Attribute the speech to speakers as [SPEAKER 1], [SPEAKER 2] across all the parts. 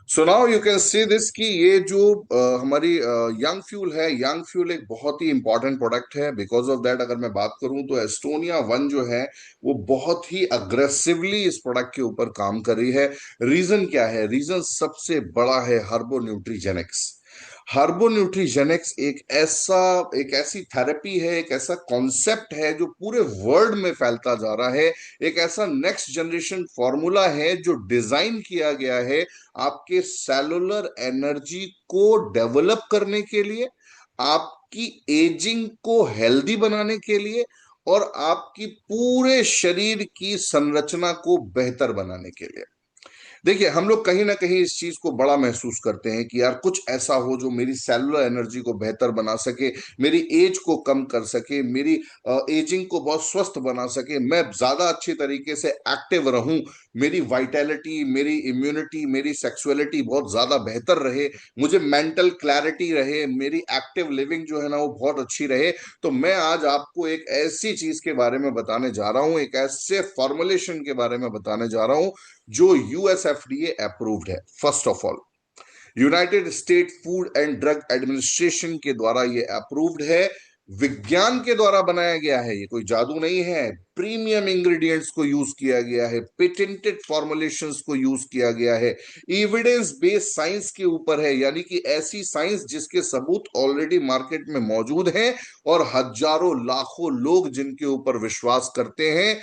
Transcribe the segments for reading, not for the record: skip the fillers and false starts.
[SPEAKER 1] So now you can see this कि ये जो हमारी यंग फ्यूल है, यंग फ्यूल एक बहुत ही इंपॉर्टेंट प्रोडक्ट है। बिकॉज ऑफ दैट अगर मैं बात करूं तो एस्टोनिया वन जो है वो बहुत ही अग्रेसिवली इस प्रोडक्ट के ऊपर काम कर रही है। रीजन क्या है? रीजन सबसे बड़ा है हर्बो न्यूट्रीजेनिक्स। हर्बो न्यूट्रीजेनिक्स एक ऐसी थेरेपी है, एक ऐसा कॉन्सेप्ट है जो पूरे वर्ल्ड में फैलता जा रहा है। एक ऐसा नेक्स्ट जनरेशन फॉर्मूला है जो डिजाइन किया गया है आपके सेलुलर एनर्जी को डेवलप करने के लिए, आपकी एजिंग को हेल्दी बनाने के लिए, और आपकी पूरे शरीर की संरचना को बेहतर बनाने के लिए। देखिए, हम लोग कहीं ना कहीं इस चीज को बड़ा महसूस करते हैं कि यार कुछ ऐसा हो जो मेरी सेलुलर एनर्जी को बेहतर बना सके, मेरी एज को कम कर सके, मेरी एजिंग को बहुत स्वस्थ बना सके, मैं ज्यादा अच्छी तरीके से एक्टिव रहूं, मेरी वाइटैलिटी, मेरी इम्यूनिटी, मेरी सेक्सुअलिटी बहुत ज्यादा बेहतर रहे, मुझे मेंटल क्लैरिटी रहे, मेरी एक्टिव लिविंग जो है ना वो बहुत अच्छी रहे। तो मैं आज आपको एक ऐसी चीज के बारे में बताने जा रहा हूं, एक ऐसे फॉर्मुलेशन के बारे में बताने जा रहा हूं जो यूएसएफडीए अप्रूव्ड है। First of all, United state food and drug administration के द्वारा ये अप्रूव्ड है। विज्ञान के द्वारा बनाया गया है, ये कोई जादू नहीं है। प्रीमियम इंग्रेडिएंट्स को यूज किया गया है, पेटेंटेड फॉर्मुलेशंस को यूज किया गया है, एविडेंस बेस्ड साइंस के ऊपर है, यानी कि ऐसी साइंस जिसके सबूत ऑलरेडी मार्केट में मौजूद हैं और हजारों लाखों लोग जिनके ऊपर विश्वास करते हैं,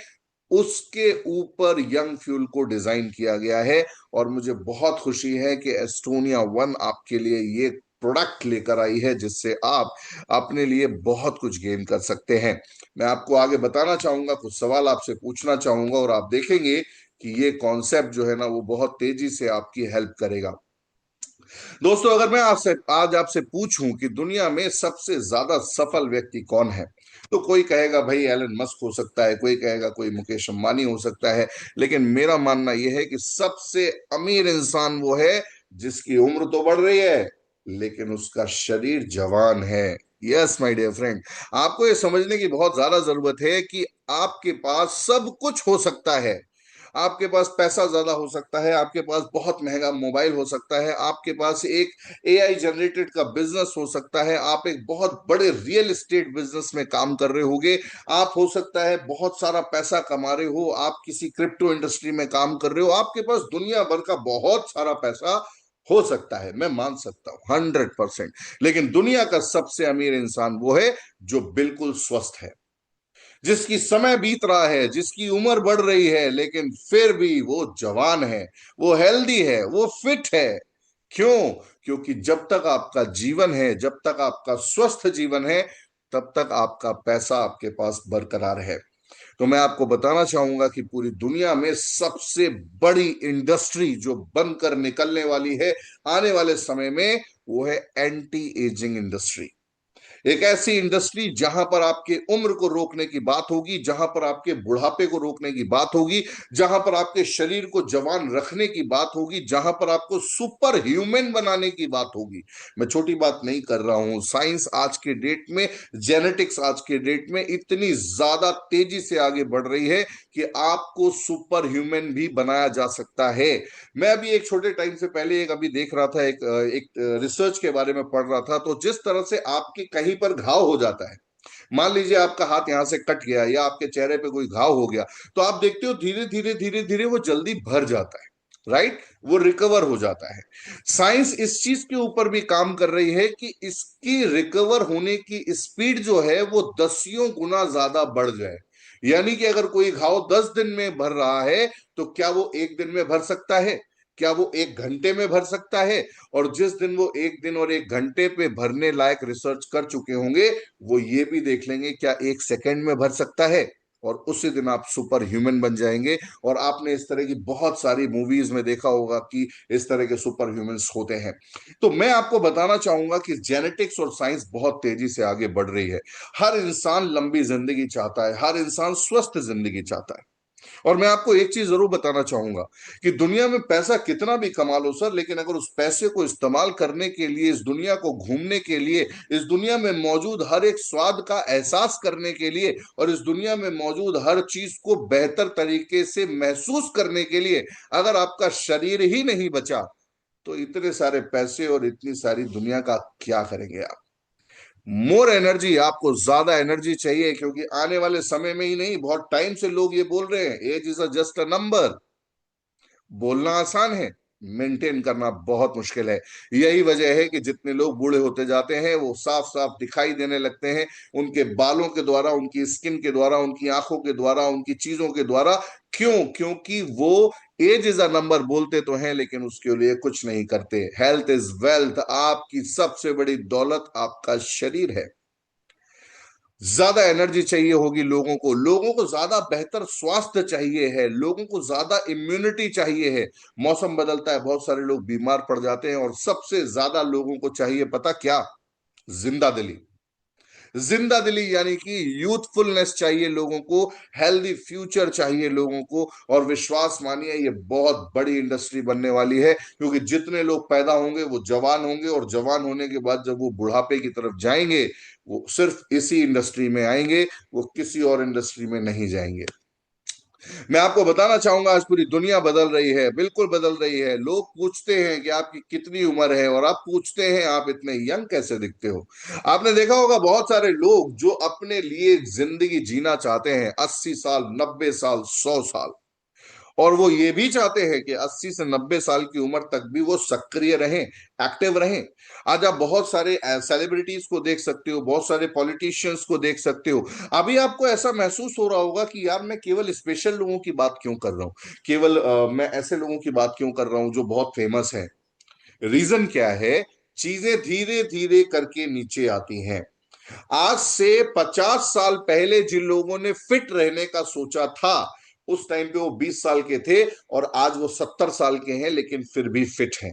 [SPEAKER 1] उसके ऊपर यंग फ्यूल को डिजाइन किया गया है। और मुझे बहुत खुशी है कि एस्टोनिया वन आपके लिए ये प्रोडक्ट लेकर आई है जिससे आप अपने लिए बहुत कुछ गेन कर सकते हैं। मैं आपको आगे बताना चाहूंगा, कुछ सवाल आपसे पूछना चाहूंगा, और आप देखेंगे कि ये कॉन्सेप्ट जो है ना वो बहुत तेजी से आपकी हेल्प करेगा। दोस्तों, अगर मैं आपसे आज आपसे पूछूं कि दुनिया में सबसे ज्यादा सफल व्यक्ति कौन है, तो कोई कहेगा भाई एलन मस्क हो सकता है, कोई कहेगा कोई मुकेश अंबानी हो सकता है। लेकिन मेरा मानना यह है कि सबसे अमीर इंसान वो है जिसकी उम्र तो बढ़ रही है लेकिन उसका शरीर जवान है। यस माय डियर फ्रेंड, आपको ये समझने की बहुत ज्यादा जरूरत है कि आपके पास सब कुछ हो सकता है। आपके पास पैसा ज्यादा हो सकता है, आपके पास बहुत महंगा मोबाइल हो सकता है, आपके पास एक एआई जनरेटेड का बिजनेस हो सकता है, आप एक बहुत बड़े रियल एस्टेट बिजनेस में काम कर रहे होगे, आप हो सकता है बहुत सारा पैसा कमा रहे हो, आप किसी क्रिप्टो इंडस्ट्री में काम कर रहे हो, आपके पास दुनिया भर का बहुत सारा पैसा हो सकता है, मैं मान सकता हूं 100%। लेकिन दुनिया का सबसे अमीर इंसान वो है जो बिल्कुल स्वस्थ है, जिसकी समय बीत रहा है, जिसकी उम्र बढ़ रही है, लेकिन फिर भी वो जवान है, वो हेल्दी है, वो फिट है। क्यों? क्योंकि जब तक आपका जीवन है, जब तक आपका स्वस्थ जीवन है, तब तक आपका पैसा आपके पास बरकरार है। तो मैं आपको बताना चाहूंगा कि पूरी दुनिया में सबसे बड़ी इंडस्ट्री जो बनकर निकलने वाली है आने वाले समय में, वो है एंटी एजिंग इंडस्ट्री। एक ऐसी इंडस्ट्री जहां पर आपके उम्र को रोकने की बात होगी, जहां पर आपके बुढ़ापे को रोकने की बात होगी, जहां पर आपके शरीर को जवान रखने की बात होगी, जहां पर आपको सुपर ह्यूमन बनाने की बात होगी। मैं छोटी बात नहीं कर रहा हूं। साइंस आज के डेट में, जेनेटिक्स आज के डेट में इतनी ज्यादा तेजी से आगे बढ़ रही है कि आपको सुपर ह्यूमन भी बनाया जा सकता है। मैं अभी एक छोटे टाइम से पहले एक अभी देख रहा था, एक रिसर्च के बारे में पढ़ रहा था। तो जिस तरह से आपके कहीं पर घाव हो जाता है, मान लीजिए आपका हाथ यहां से कट गया या आपके चेहरे पे कोई घाव हो गया, तो आप देखते हो धीरे धीरे धीरे धीरे वो जल्दी भर जाता है, राइट? वो रिकवर हो जाता है। साइंस इस चीज के ऊपर भी काम कर रही है कि इसकी रिकवर होने की स्पीड जो है वो दसियों गुना ज्यादा बढ़ जाए। यानी कि अगर कोई घाव 10 दिन में भर रहा है, तो क्या वो एक दिन में भर सकता है? क्या वो एक घंटे में भर सकता है? और जिस दिन वो एक दिन और एक घंटे पे भरने लायक रिसर्च कर चुके होंगे, वो ये भी देख लेंगे क्या एक सेकंड में भर सकता है। और उसी दिन आप सुपर ह्यूमन बन जाएंगे। और आपने इस तरह की बहुत सारी मूवीज में देखा होगा कि इस तरह के सुपर ह्यूमंस होते हैं। तो मैं आपको बताना चाहूंगा कि जेनेटिक्स और साइंस बहुत तेजी से आगे बढ़ रही है। हर इंसान लंबी जिंदगी चाहता है, हर इंसान स्वस्थ जिंदगी चाहता है। और मैं आपको एक चीज जरूर बताना चाहूंगा कि दुनिया में पैसा कितना भी कमा लो सर, लेकिन अगर उस पैसे को इस्तेमाल करने के लिए, इस दुनिया को घूमने के लिए, इस दुनिया में मौजूद हर एक स्वाद का एहसास करने के लिए, और इस दुनिया में मौजूद हर चीज को बेहतर तरीके से महसूस करने के लिए, अगर आपका शरीर ही नहीं बचा, तो इतने सारे पैसे और इतनी सारी दुनिया का क्या करेंगे आप? मोर एनर्जी, आपको ज्यादा एनर्जी चाहिए, क्योंकि आने वाले समय में ही नहीं, बहुत टाइम से लोग ये बोल रहे हैं age is a just a number. बोलना आसान है, मेंटेन करना बहुत मुश्किल है। यही वजह है कि जितने लोग बूढ़े होते जाते हैं वो साफ साफ दिखाई देने लगते हैं, उनके बालों के द्वारा, उनकी स्किन के द्वारा, उनकी आंखों के द्वारा, उनकी चीजों के द्वारा। क्यों? क्योंकि वो एज इज अ नंबर बोलते तो हैं लेकिन उसके लिए कुछ नहीं करते। हेल्थ इज वेल्थ, आपकी सबसे बड़ी दौलत आपका शरीर है। ज्यादा एनर्जी चाहिए होगी लोगों को, लोगों को ज्यादा बेहतर स्वास्थ्य चाहिए है, लोगों को ज्यादा इम्यूनिटी चाहिए है। मौसम बदलता है, बहुत सारे लोग बीमार पड़ जाते हैं, और सबसे ज्यादा लोगों को चाहिए पता क्या? जिंदा दिली। जिंदा दिली यानी कि यूथफुलनेस चाहिए लोगों को, हेल्दी फ्यूचर चाहिए लोगों को। और विश्वास मानिए, ये बहुत बड़ी इंडस्ट्री बनने वाली है, क्योंकि जितने लोग पैदा होंगे वो जवान होंगे, और जवान होने के बाद जब वो बुढ़ापे की तरफ जाएंगे, वो सिर्फ इसी इंडस्ट्री में आएंगे, वो किसी और इंडस्ट्री में नहीं जाएंगे। मैं आपको बताना चाहूंगा, आज पूरी दुनिया बदल रही है, बिल्कुल बदल रही है। लोग पूछते हैं कि आपकी कितनी उम्र है, और आप पूछते हैं आप इतने यंग कैसे दिखते हो। आपने देखा होगा बहुत सारे लोग जो अपने लिए जिंदगी जीना चाहते हैं, 80 साल, 90 साल, 100 साल, और वो ये भी चाहते हैं कि 80 से 90 साल की उम्र तक भी वो सक्रिय रहें, एक्टिव रहें। आज आप बहुत सारे सेलिब्रिटीज को देख सकते हो, बहुत सारे पॉलिटिशियंस को देख सकते हो। अभी आपको ऐसा महसूस हो रहा होगा कि यार मैं केवल स्पेशल लोगों की बात क्यों कर रहा हूँ, केवल मैं ऐसे लोगों की बात क्यों कर रहा हूँ जो बहुत फेमस है। रीजन क्या है? चीजें धीरे धीरे करके नीचे आती हैं। आज से 50 साल पहले जिन लोगों ने फिट रहने का सोचा था, उस टाइम पे वो 20 साल के थे, और आज वो 70 साल के हैं लेकिन फिर भी फिट हैं।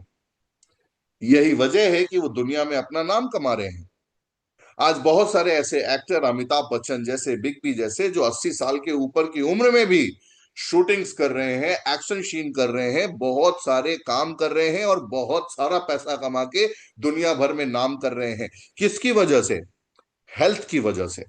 [SPEAKER 1] यही वजह है कि वो दुनिया में अपना नाम कमा रहे हैं। आज बहुत सारे ऐसे एक्टर, अमिताभ बच्चन जैसे, बिग बी जैसे, जो 80 साल के ऊपर की उम्र में भी शूटिंग्स कर रहे हैं, एक्शन सीन कर रहे हैं, बहुत सारे काम कर रहे हैं, और बहुत सारा पैसा कमा के दुनिया भर में नाम कर रहे हैं। किसकी वजह से? हेल्थ की वजह से।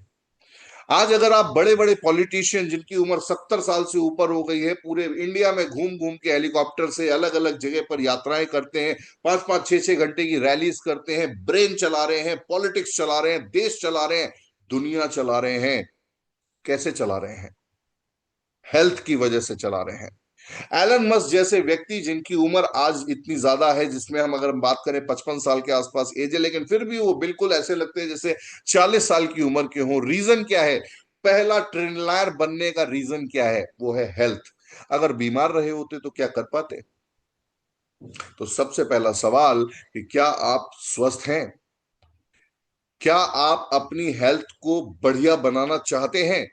[SPEAKER 1] आज अगर आप बड़े बड़े पॉलिटिशियन जिनकी उम्र 70 साल से ऊपर हो गई है, पूरे इंडिया में घूम घूम के हेलीकॉप्टर से अलग अलग जगह पर यात्राएं करते हैं, 5 5 6 6 घंटे की रैलीज करते हैं, ब्रेन चला रहे हैं, पॉलिटिक्स चला रहे हैं, देश चला रहे हैं, दुनिया चला रहे हैं। कैसे चला रहे हैं? हेल्थ की वजह से चला रहे हैं। एलन मस्क जैसे व्यक्ति जिनकी उम्र आज इतनी ज्यादा है, जिसमें हम अगर हम बात करें 55 साल के आसपास एज है, लेकिन फिर भी वो बिल्कुल ऐसे लगते हैं जैसे 40 साल की उम्र के हों। रीजन क्या है? पहला ट्रिलियनर बनने का रीजन क्या है? वो है हेल्थ। अगर बीमार रहे होते तो क्या कर पाते? तो सबसे पहला सवाल कि क्या आप स्वस्थ हैं? क्या आप अपनी हेल्थ को बढ़िया बनाना चाहते हैं?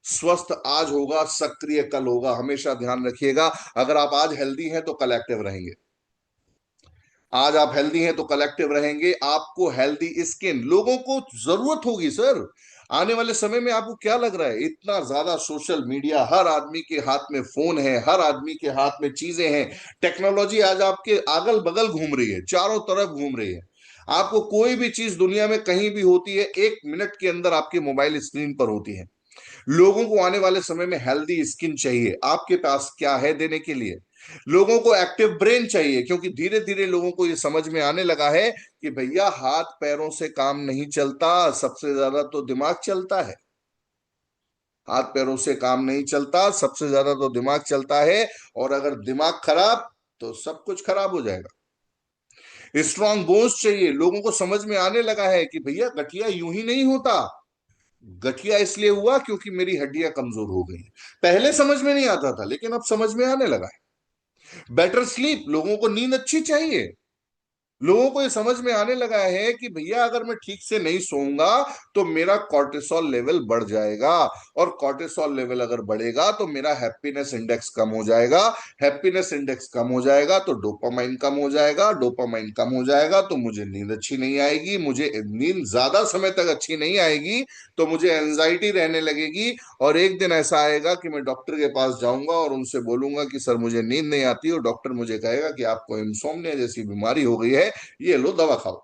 [SPEAKER 1] स्वस्थ आज होगा, सक्रिय कल होगा, हमेशा ध्यान रखिएगा। अगर आप आज हेल्दी हैं तो कल एक्टिव रहेंगे। आज आप हेल्दी हैं तो कलेक्टिव रहेंगे। आपको हेल्दी स्किन, लोगों को जरूरत होगी सर। आने वाले समय में आपको क्या लग रहा है, इतना ज्यादा सोशल मीडिया, हर आदमी के हाथ में फोन है, हर आदमी के हाथ में चीजें हैं। टेक्नोलॉजी आज आपके अगल बगल घूम रही है, चारों तरफ घूम रही है। आपको कोई भी चीज दुनिया में कहीं भी होती है, 1 मिनट के अंदर आपके मोबाइल स्क्रीन पर होती है। लोगों को आने वाले समय में हेल्दी स्किन चाहिए, आपके पास क्या है देने के लिए? लोगों को एक्टिव ब्रेन चाहिए, क्योंकि धीरे धीरे लोगों को ये समझ में आने लगा है कि भैया हाथ पैरों से काम नहीं चलता, सबसे ज्यादा तो दिमाग चलता है। हाथ पैरों से काम नहीं चलता, सबसे ज्यादा तो दिमाग चलता है। और अगर दिमाग खराब, तो सब कुछ खराब हो जाएगा। स्ट्रांग बोन्स चाहिए, लोगों को समझ में आने लगा है कि भैया गठिया यूं ही नहीं होता। गठिया इसलिए हुआ क्योंकि मेरी हड्डियां कमजोर हो गई। पहले समझ में नहीं आता था, लेकिन अब समझ में आने लगा है। बेटर स्लीप, लोगों को नींद अच्छी चाहिए। लोगों को ये समझ में आने लगा है कि भैया अगर मैं ठीक से नहीं सोऊंगा तो मेरा कॉर्टिसोल लेवल बढ़ जाएगा, और कॉर्टिसोल लेवल अगर बढ़ेगा तो मेरा हैप्पीनेस इंडेक्स कम हो जाएगा। हैप्पीनेस इंडेक्स कम हो जाएगा तो डोपामाइन कम हो जाएगा, डोपामाइन कम हो जाएगा तो मुझे नींद अच्छी नहीं आएगी, मुझे नींद ज्यादा समय तक अच्छी नहीं आएगी, तो मुझे एंजाइटी रहने लगेगी। और एक दिन ऐसा आएगा कि मैं डॉक्टर के पास जाऊंगा और उनसे बोलूंगा कि सर मुझे नींद नहीं आती, और डॉक्टर मुझे कहेगा कि आपको इंसोम्निया जैसी बीमारी हो गई है, ये लो दवा खाओ।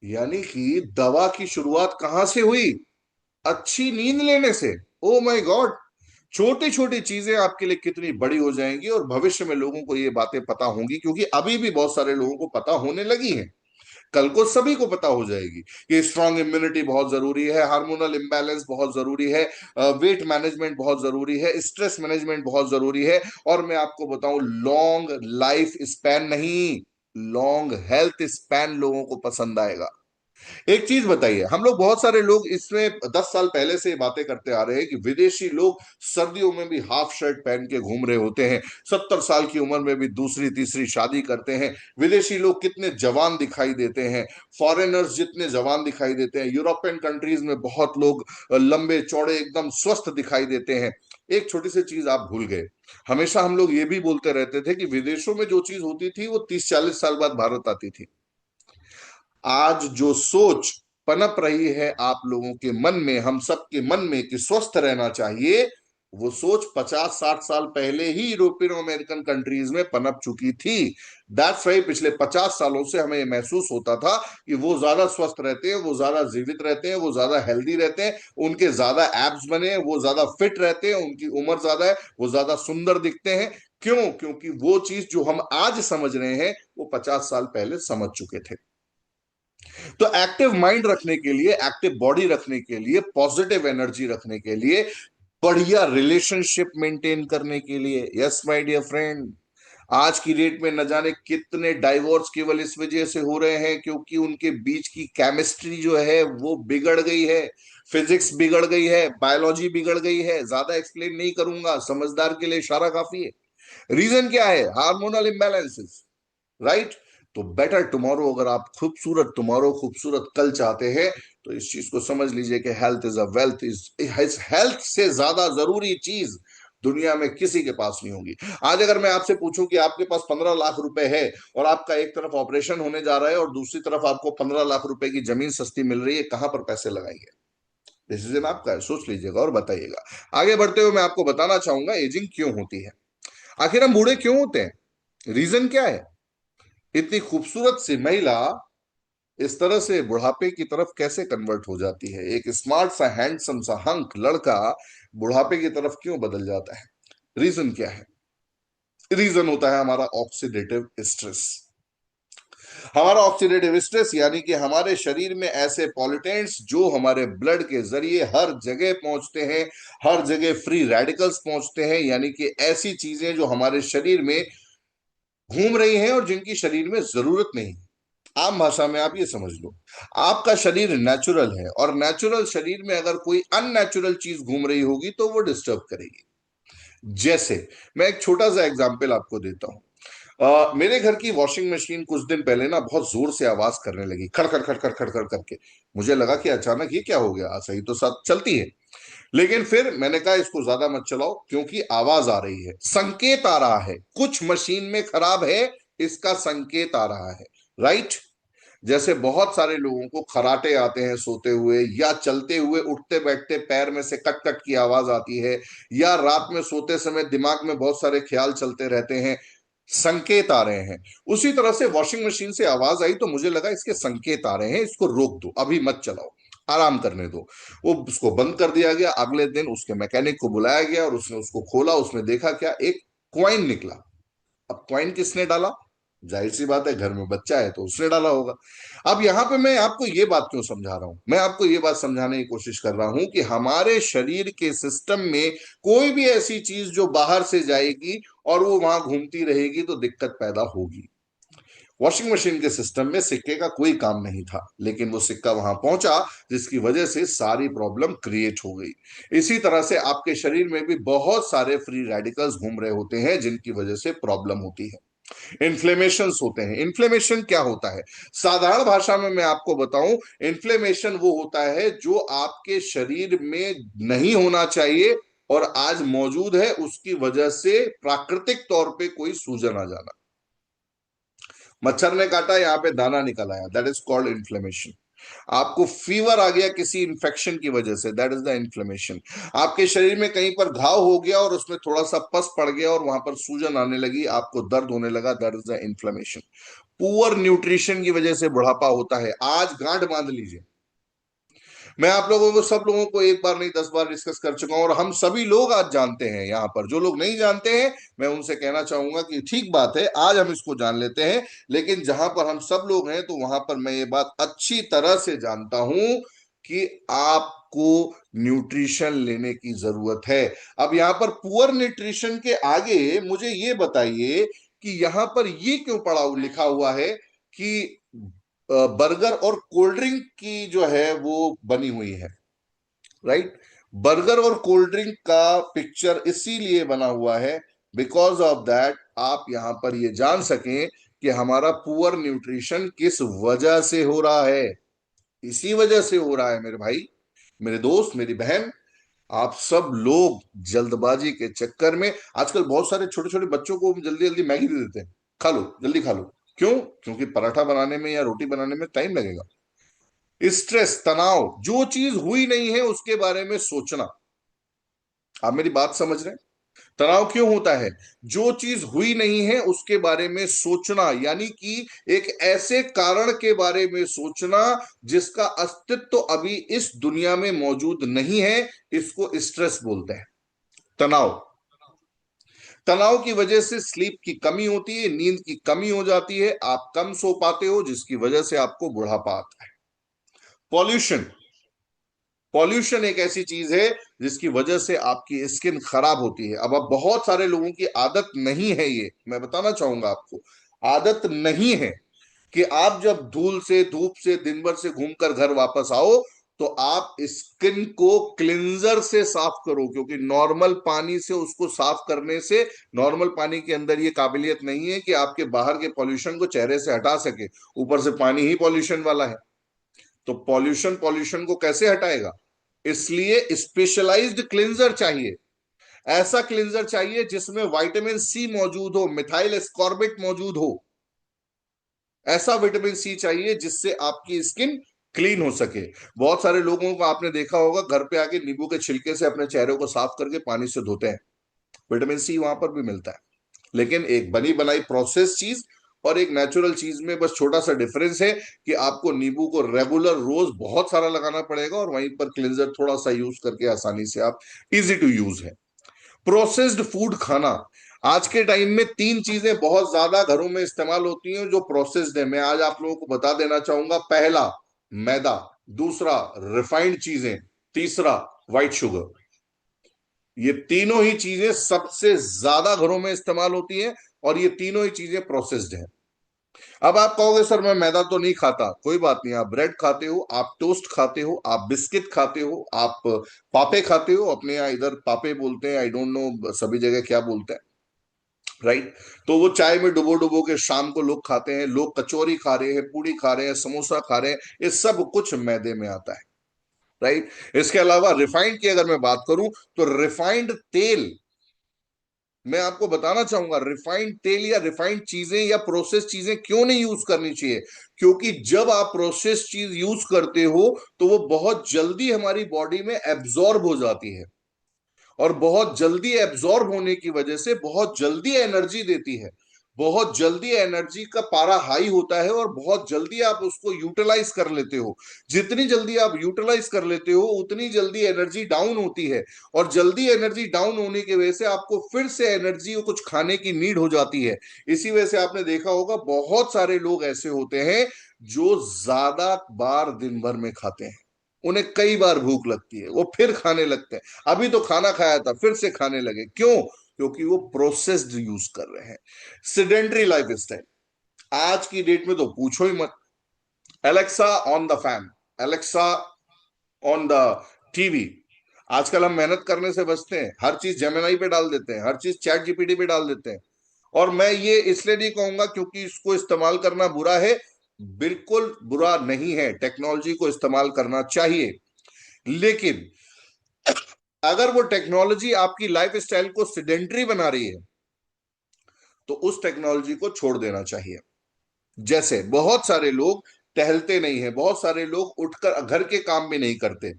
[SPEAKER 1] यानी कि दवा की शुरुआत कहां से हुई? अच्छी नींद लेने से। Oh my God! छोटी छोटी चीजें आपके लिए कितनी बड़ी हो जाएंगी, और भविष्य में लोगों को ये बातें पता होंगी, क्योंकि अभी भी बहुत सारे लोगों को पता होने लगी हैं। कल को सभी को पता हो जाएगी कि स्ट्रांग इम्यूनिटी बहुत जरूरी है, हार्मोनल इम्बैलेंस बहुत जरूरी है, वेट मैनेजमेंट बहुत जरूरी है, स्ट्रेस मैनेजमेंट बहुत जरूरी है। और मैं आपको बताऊं, लॉन्ग लाइफ स्पैन नहीं, लॉन्ग हेल्थ स्पैन लोगों को पसंद आएगा। एक चीज बताइए, हम लोग बहुत सारे लोग इसमें 10 साल पहले से ये बातें करते आ रहे हैं कि विदेशी लोग सर्दियों में भी हाफ शर्ट पहन के घूम रहे होते हैं, 70 साल की उम्र में भी दूसरी तीसरी शादी करते हैं। विदेशी लोग कितने जवान दिखाई देते हैं, फॉरेनर्स जितने जवान दिखाई देते हैं, यूरोपियन कंट्रीज में बहुत लोग लंबे चौड़े एकदम स्वस्थ दिखाई देते हैं। एक छोटी सी चीज आप भूल गए। हमेशा हम लोग ये भी बोलते रहते थे कि विदेशों में जो चीज होती थी वो 30-40 साल बाद भारत आती थी। आज जो सोच पनप रही है आप लोगों के मन में, हम सब के मन में, कि स्वस्थ रहना चाहिए, वो सोच 50-60 साल पहले ही यूरोपियन अमेरिकन कंट्रीज में पनप चुकी थी। दैट्स वाई पिछले 50 सालों से हमें महसूस होता था कि वो ज्यादा स्वस्थ रहते हैं, वो ज्यादा जीवित रहते हैं, वो ज्यादा हेल्दी रहते हैं, उनके ज्यादा एब्स बने हैं, वो ज्यादा फिट रहते हैं, उनकी उम्र ज्यादा है, वो ज्यादा सुंदर दिखते हैं। क्यों? क्योंकि वो चीज जो हम आज समझ रहे हैं वो 50 साल पहले समझ चुके थे। तो एक्टिव माइंड रखने के लिए, एक्टिव बॉडी रखने के लिए, पॉजिटिव एनर्जी रखने के लिए, बढ़िया रिलेशनशिप मेंटेन करने के लिए, यस माय डियर फ्रेंड, आज की डेट में न जाने कितने डाइवोर्स केवल इस वजह से हो रहे हैं क्योंकि उनके बीच की केमिस्ट्री जो है वो बिगड़ गई है, फिजिक्स बिगड़ गई है, बायोलॉजी बिगड़ गई है। ज्यादा एक्सप्लेन नहीं करूंगा, समझदार के लिए इशारा काफी है। रीजन क्या है? Hormonal imbalances, right? तो बेटर टुमारो, अगर आप खूबसूरत टुमारो, खूबसूरत कल चाहते हैं, तो इस चीज को समझ लीजिए कि health is a wealth, is health से ज्यादा जरूरी चीज दुनिया में किसी के पास नहीं होगी। आज अगर मैं आपसे पूछूं कि आपके पास 15 लाख रुपए है, और आपका एक तरफ ऑपरेशन होने जा रहा है और दूसरी तरफ आपको 15 लाख रुपए की जमीन सस्ती मिल रही है, कहां पर पैसे लगाएंगे? डिसीजन आपका है, सोच लीजिएगा और बताइएगा। आगे बढ़ते हुए मैं आपको बताना चाहूंगा एजिंग क्यों होती है, आखिर हम बूढ़े क्यों होते हैं, रीजन क्या है। इतनी खूबसूरत सी महिला इस तरह से बुढ़ापे की तरफ कैसे कन्वर्ट हो जाती है, एक स्मार्ट सा हैंडसम सा हंक लड़का बुढ़ापे की तरफ क्यों बदल जाता है? रीजन क्या है? रीजन होता है हमारा ऑक्सीडेटिव स्ट्रेस। हमारा ऑक्सीडेटिव स्ट्रेस यानी कि हमारे शरीर में ऐसे पॉलिटेंट्स जो हमारे ब्लड के जरिए हर जगह पहुंचते हैं, हर जगह फ्री रेडिकल्स पहुंचते हैं, यानी कि ऐसी चीजें जो हमारे शरीर में घूम रही हैं और जिनकी शरीर में जरूरत नहीं। आम भाषा में आप ये समझ लो, आपका शरीर नेचुरल है, और नेचुरल शरीर में अगर कोई अननेचुरल चीज घूम रही होगी तो वो डिस्टर्ब करेगी। जैसे मैं एक छोटा सा एग्जांपल आपको देता हूँ। मेरे घर की वॉशिंग मशीन कुछ दिन पहले ना बहुत जोर से आवाज करने लगी, खड़ खड़ खड़ खड़ खड़ खड़ करके। मुझे लगा कि अचानक ये क्या हो गया, सही तो साथ चलती है। लेकिन फिर मैंने कहा इसको ज्यादा मत चलाओ, क्योंकि आवाज आ रही है, संकेत आ रहा है, कुछ मशीन में खराब है, इसका संकेत आ रहा है, राइट? जैसे बहुत सारे लोगों को खराटे आते हैं सोते हुए, या चलते हुए उठते बैठते पैर में से कट कट की आवाज आती है, या रात में सोते समय दिमाग में बहुत सारे ख्याल चलते रहते हैं, संकेत आ रहे हैं। उसी तरह से वॉशिंग मशीन से आवाज आई तो मुझे लगा इसके संकेत आ रहे हैं, इसको रोक दो, अभी मत चलाओ, आराम करने दो। वो उसको बंद कर दिया गया। अगले दिन उसके मैकेनिक को बुलाया गया और उसने उसको खोला, उसने देखा क्या, एक क्वाइन निकला। अब क्वाइन किसने डाला? जाहिर सी बात है, घर में बच्चा है तो उसने डाला होगा। अब यहां पे मैं आपको ये बात क्यों समझा रहा हूं, मैं आपको ये बात समझाने की कोशिश कर रहा हूं कि हमारे शरीर के सिस्टम में कोई भी ऐसी चीज जो बाहर से जाएगी और वो वहां घूमती रहेगी तो दिक्कत पैदा होगी। वॉशिंग मशीन के सिस्टम में सिक्के का कोई काम नहीं था, लेकिन वो सिक्का वहां पहुंचा जिसकी वजह से सारी प्रॉब्लम क्रिएट हो गई। इसी तरह से आपके शरीर में भी बहुत सारे फ्री रेडिकल्स घूम रहे होते हैं जिनकी वजह से प्रॉब्लम होती है। इन्फ्लेमेशन होते हैं। इन्फ्लेमेशन क्या होता है? साधारण भाषा में मैं आपको बताऊं, इन्फ्लेमेशन वो होता है जो आपके शरीर में नहीं होना चाहिए और आज मौजूद है, उसकी वजह से प्राकृतिक तौर पे कोई सूजन आ जाना। मच्छर ने काटा, यहाँ पे दाना निकल आया, दैट इज कॉल्ड इन्फ्लेमेशन। आपको फीवर आ गया किसी इंफेक्शन की वजह से, दैट इज द इन्फ्लेमेशन। आपके शरीर में कहीं पर घाव हो गया और उसमें थोड़ा सा पस पड़ गया और वहां पर सूजन आने लगी, आपको दर्द होने लगा, that is the inflammation. Poor nutrition की वजह से बुढ़ापा होता है। आज गांठ बांध लीजिए, मैं आप लोगों को, सब लोगों को एक बार नहीं 10 बार डिस्कस कर चुका हूं, और हम सभी लोग आज जानते हैं। यहाँ पर जो लोग नहीं जानते हैं, मैं उनसे कहना चाहूंगा कि ठीक बात है, आज हम इसको जान लेते हैं। लेकिन जहां पर हम सब लोग हैं, तो वहां पर मैं ये बात अच्छी तरह से जानता हूं कि आपको न्यूट्रिशन लेने की जरूरत है। अब यहाँ पर पुअर न्यूट्रिशन के आगे मुझे ये बताइए कि यहाँ पर ये क्यों पड़ा लिखा हुआ है कि बर्गर और कोल्ड ड्रिंक की जो है वो बनी हुई है, राइट। बर्गर और कोल्ड ड्रिंक का पिक्चर इसीलिए बना हुआ है, बिकॉज ऑफ दैट आप यहां पर ये जान सकें कि हमारा पुअर न्यूट्रिशन किस वजह से हो रहा है। इसी वजह से हो रहा है मेरे भाई, मेरे दोस्त, मेरी बहन। आप सब लोग जल्दबाजी के चक्कर में, आजकल बहुत सारे छोटे छोटे बच्चों को जल्दी जल्दी मैगी दे देते हैं, खा लो जल्दी खा लो। क्यों? क्योंकि पराठा बनाने में या रोटी बनाने में टाइम लगेगा। स्ट्रेस, तनाव, जो चीज हुई नहीं है उसके बारे में सोचना। आप मेरी बात समझ रहे हैं? तनाव क्यों होता है? जो चीज हुई नहीं है उसके बारे में सोचना, यानी कि एक ऐसे कारण के बारे में सोचना जिसका अस्तित्व अभी इस दुनिया में मौजूद नहीं है। इसको स्ट्रेस बोलते हैं, तनाव। तनाव की वजह से स्लीप की कमी होती है, नींद की कमी हो जाती है, आप कम सो पाते हो, जिसकी वजह से आपको बुढ़ापा आता है। पॉल्यूशन, पॉल्यूशन एक ऐसी चीज है जिसकी वजह से आपकी स्किन खराब होती है। अब बहुत सारे लोगों की आदत नहीं है, ये मैं बताना चाहूंगा आपको, आदत नहीं है कि आप जब धूल से, धूप से, दिन भर से घूमकर घर वापस आओ, तो आप स्किन को क्लिंजर से साफ करो, क्योंकि नॉर्मल पानी से उसको साफ करने से, नॉर्मल पानी के अंदर ये काबिलियत नहीं है कि आपके बाहर के पॉल्यूशन को चेहरे से हटा सके। ऊपर से पानी ही पॉल्यूशन वाला है, तो पॉल्यूशन पॉल्यूशन को कैसे हटाएगा? इसलिए स्पेशलाइज्ड क्लिंजर चाहिए। ऐसा क्लिंजर चाहिए जिसमें विटामिन सी मौजूद हो, मिथाइल एस्कॉर्बिट मौजूद हो। ऐसा विटामिन सी चाहिए जिससे आपकी स्किन क्लीन हो सके। बहुत सारे लोगों को आपने देखा होगा, घर पे आके नींबू के छिलके से अपने चेहरे को साफ करके पानी से धोते हैं। विटामिन सी वहां पर भी मिलता है। लेकिन एक बनी बनाई प्रोसेस चीज और एक नेचुरल चीज में बस छोटा सा डिफरेंस है कि आपको नींबू को रेगुलर रोज बहुत सारा लगाना पड़ेगा, और वहीं पर क्लिंजर थोड़ा सा यूज करके आसानी से आप, इजी टू यूज है। प्रोसेस्ड फूड खाना, आज के टाइम में तीन चीजें बहुत ज्यादा घरों में इस्तेमाल होती हैं जो प्रोसेस्ड है, मैं आज आप लोगों को बता देना चाहूंगा। पहला, मैदा। दूसरा, रिफाइंड चीजें। तीसरा, व्हाइट शुगर। ये तीनों ही चीजें सबसे ज्यादा घरों में इस्तेमाल होती हैं, और ये तीनों ही चीजें प्रोसेस्ड हैं। अब आप कहोगे सर मैं मैदा तो नहीं खाता, कोई बात नहीं, आप ब्रेड खाते हो, आप टोस्ट खाते हो, आप बिस्किट खाते हो, आप पापे खाते हो, अपने यहाँ इधर पापे बोलते हैं, आई डोंट नो सभी जगह क्या बोलते हैं, राइट। तो वो चाय में डुबो डुबो के शाम को लोग खाते हैं, लोग कचौरी खा रहे हैं, पूड़ी खा रहे हैं, समोसा खा रहे हैं, ये सब कुछ मैदे में आता है, राइट। इसके अलावा रिफाइंड की अगर मैं बात करूं, तो रिफाइंड तेल, मैं आपको बताना चाहूंगा, रिफाइंड तेल या रिफाइंड चीजें या प्रोसेस चीजें क्यों नहीं यूज करनी चाहिए। क्योंकि जब आप प्रोसेस चीज यूज करते हो, तो वो बहुत जल्दी हमारी बॉडी में एब्जॉर्ब हो जाती है, और बहुत जल्दी एब्जॉर्ब होने की वजह से बहुत जल्दी एनर्जी देती है। बहुत जल्दी एनर्जी का पारा हाई होता है, और बहुत जल्दी आप उसको यूटिलाइज कर लेते हो। जितनी जल्दी आप यूटिलाइज कर लेते हो, उतनी जल्दी एनर्जी डाउन होती है, और जल्दी एनर्जी डाउन होने की वजह से आपको फिर से एनर्जी और कुछ खाने की नीड हो जाती है। इसी वजह से आपने देखा होगा, बहुत सारे लोग ऐसे होते हैं जो ज्यादा बार दिन भर में खाते हैं, उन्हें कई बार भूख लगती है, वो फिर खाने लगते हैं। अभी तो खाना खाया था, फिर से खाने लगे, क्यों? क्योंकि वो प्रोसेस्ड यूज कर रहे हैं। सिडेंट्री लाइफ स्टाइल, आज की डेट में तो पूछो ही मत। Alexa on the fan, Alexa on the TV. आजकल हम मेहनत करने से बचते हैं, हर चीज जेमिनाई पे डाल देते हैं, हर चीज चैट जीपीटी पे डाल देते हैं। और मैं ये इसलिए नहीं कहूंगा क्योंकि इसको इस्तेमाल करना बुरा है, बिल्कुल बुरा नहीं है, टेक्नोलॉजी को इस्तेमाल करना चाहिए। लेकिन अगर वो टेक्नोलॉजी आपकी लाइफ स्टाइल को सिडेंट्री बना रही है, तो उस टेक्नोलॉजी को छोड़ देना चाहिए। जैसे बहुत सारे लोग टहलते नहीं है, बहुत सारे लोग उठकर घर के काम भी नहीं करते।